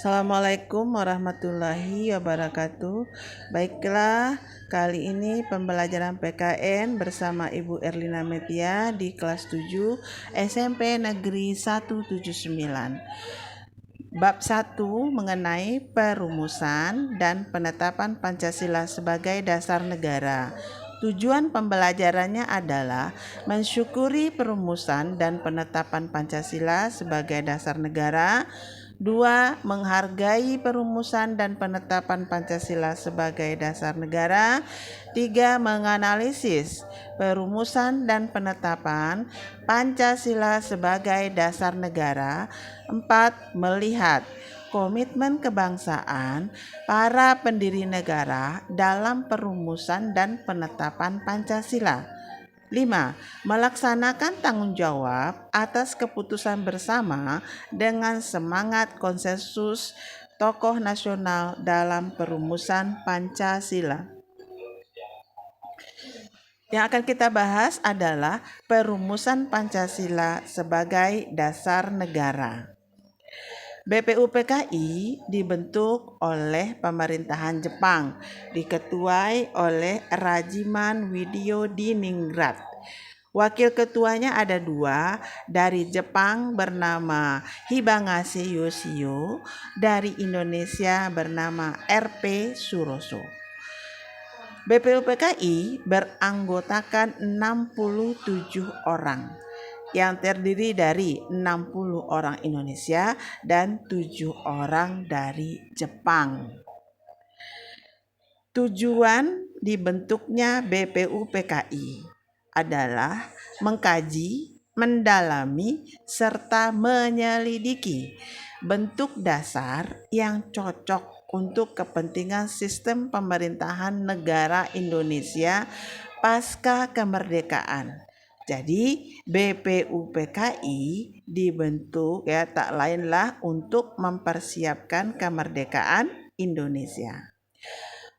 Assalamualaikum warahmatullahi wabarakatuh. Baiklah, kali ini pembelajaran PKN bersama Ibu Erlina Metia di kelas 7 SMP Negeri 179. Bab 1 mengenai perumusan dan penetapan Pancasila sebagai dasar negara. Tujuan pembelajarannya adalah mensyukuri perumusan dan penetapan Pancasila sebagai dasar negara. 2. Menghargai perumusan dan penetapan Pancasila sebagai dasar negara. 3. Menganalisis perumusan dan penetapan Pancasila sebagai dasar negara. 4. Melihat komitmen kebangsaan para pendiri negara dalam perumusan dan penetapan Pancasila. 5. Melaksanakan tanggung jawab atas keputusan bersama dengan semangat konsensus tokoh nasional dalam perumusan Pancasila. Yang akan kita bahas adalah perumusan Pancasila sebagai dasar negara. BPUPKI dibentuk oleh pemerintahan Jepang, diketuai oleh Rajiman Widyodiningrat. Wakil ketuanya ada 2, dari Jepang bernama Hibagase Yoshio, dari Indonesia bernama RP Suroso. BPUPKI beranggotakan 67 orang yang terdiri dari 60 orang Indonesia dan 7 orang dari Jepang. Tujuan dibentuknya BPUPKI adalah mengkaji, mendalami, serta menyelidiki bentuk dasar yang cocok untuk kepentingan sistem pemerintahan negara Indonesia pasca kemerdekaan. Jadi BPUPKI dibentuk tak lainlah untuk mempersiapkan kemerdekaan Indonesia.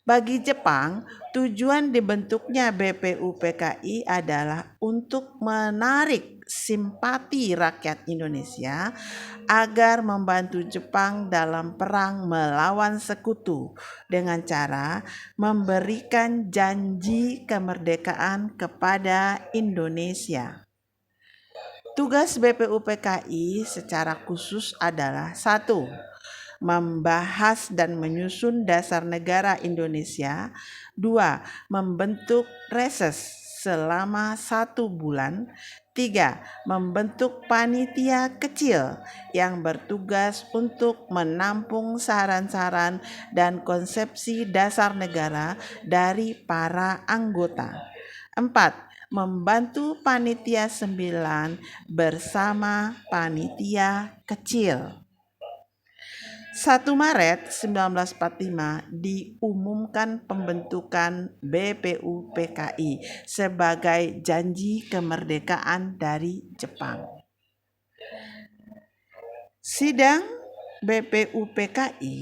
Bagi Jepang, tujuan dibentuknya BPUPKI adalah untuk menarik simpati rakyat Indonesia agar membantu Jepang dalam perang melawan sekutu dengan cara memberikan janji kemerdekaan kepada Indonesia. Tugas BPUPKI secara khusus adalah 1. Membahas dan menyusun dasar negara Indonesia. 2. Membentuk reses selama 1 bulan. 3. Membentuk panitia kecil yang bertugas untuk menampung saran-saran dan konsepsi dasar negara dari para anggota. 4. Membantu panitia 9 bersama panitia kecil. 1 Maret 1945 diumumkan pembentukan BPUPKI sebagai janji kemerdekaan dari Jepang. Sidang BPUPKI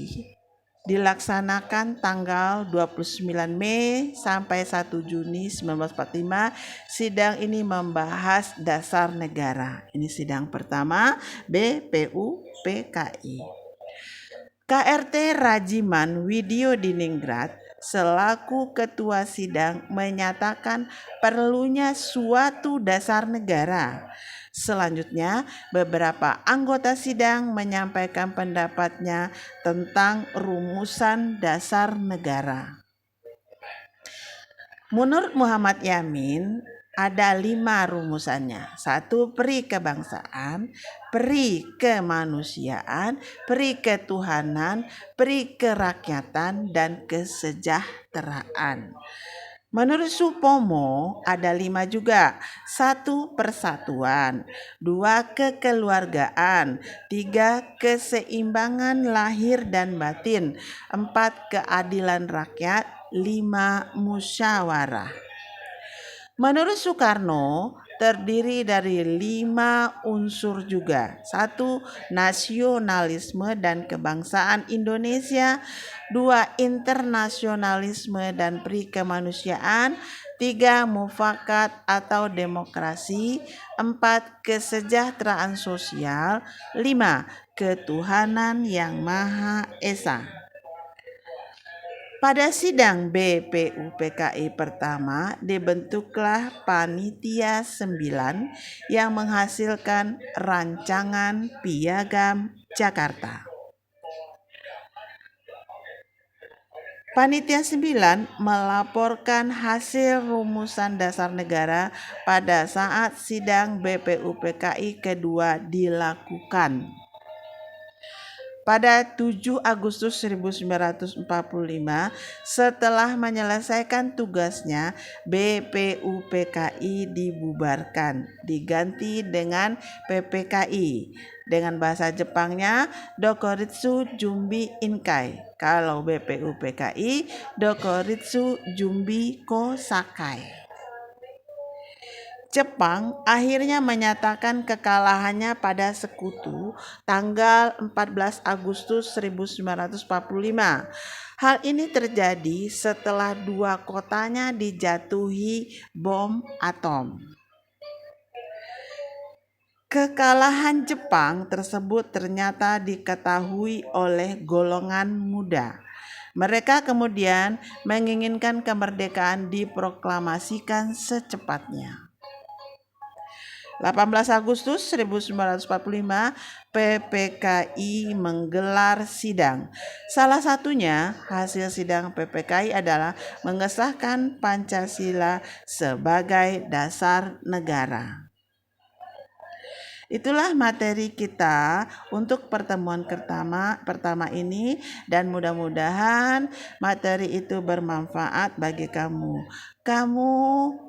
dilaksanakan tanggal 29 Mei sampai 1 Juni 1945. Sidang ini membahas dasar negara. Ini sidang pertama BPUPKI. KRT Rajiman Widyodiningrat selaku ketua sidang menyatakan perlunya suatu dasar negara. Selanjutnya, beberapa anggota sidang menyampaikan pendapatnya tentang rumusan dasar negara. Menurut Muhammad Yamin, ada 5 rumusannya. 1. Peri kebangsaan, peri kemanusiaan, peri ketuhanan, peri kerakyatan, dan kesejahteraan. Menurut Supomo ada 5 juga. 1. Persatuan, 2. Kekeluargaan, 3. Keseimbangan lahir dan batin, 4. Keadilan rakyat, 5. Musyawarah. Menurut Soekarno terdiri dari 5 unsur juga. 1. Nasionalisme dan kebangsaan Indonesia. 2. Internasionalisme dan peri kemanusiaan. 3. Mufakat atau demokrasi. 4. Kesejahteraan sosial. 5. Ketuhanan yang Maha Esa. Pada sidang BPUPKI pertama dibentuklah Panitia 9 yang menghasilkan rancangan Piagam Jakarta. Panitia 9 melaporkan hasil rumusan dasar negara pada saat sidang BPUPKI kedua dilakukan. Pada 7 Agustus 1945, setelah menyelesaikan tugasnya, BPUPKI dibubarkan, diganti dengan PPKI. Dengan bahasa Jepangnya, Dokoritsu Jumbi Inkai. Kalau BPUPKI, Dokoritsu Jumbi Kosakai. Jepang akhirnya menyatakan kekalahannya pada Sekutu tanggal 14 Agustus 1945. Hal ini terjadi setelah 2 kotanya dijatuhi bom atom. Kekalahan Jepang tersebut ternyata diketahui oleh golongan muda. Mereka kemudian menginginkan kemerdekaan diproklamasikan secepatnya. 18 Agustus 1945, PPKI menggelar sidang. Salah satunya hasil sidang PPKI adalah mengesahkan Pancasila sebagai dasar negara. Itulah materi kita untuk pertemuan pertama ini, dan mudah-mudahan materi itu bermanfaat bagi kamu. Kamu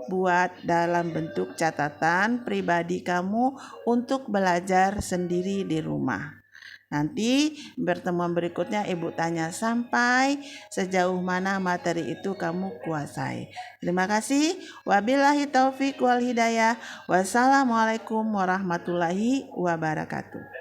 buat dalam bentuk catatan pribadi kamu untuk belajar sendiri di rumah. Nanti pertemuan berikutnya Ibu tanya sampai sejauh mana materi itu kamu kuasai. Terima kasih. Wabillahi taufik wal hidayah. Wassalamualaikum warahmatullahi wabarakatuh.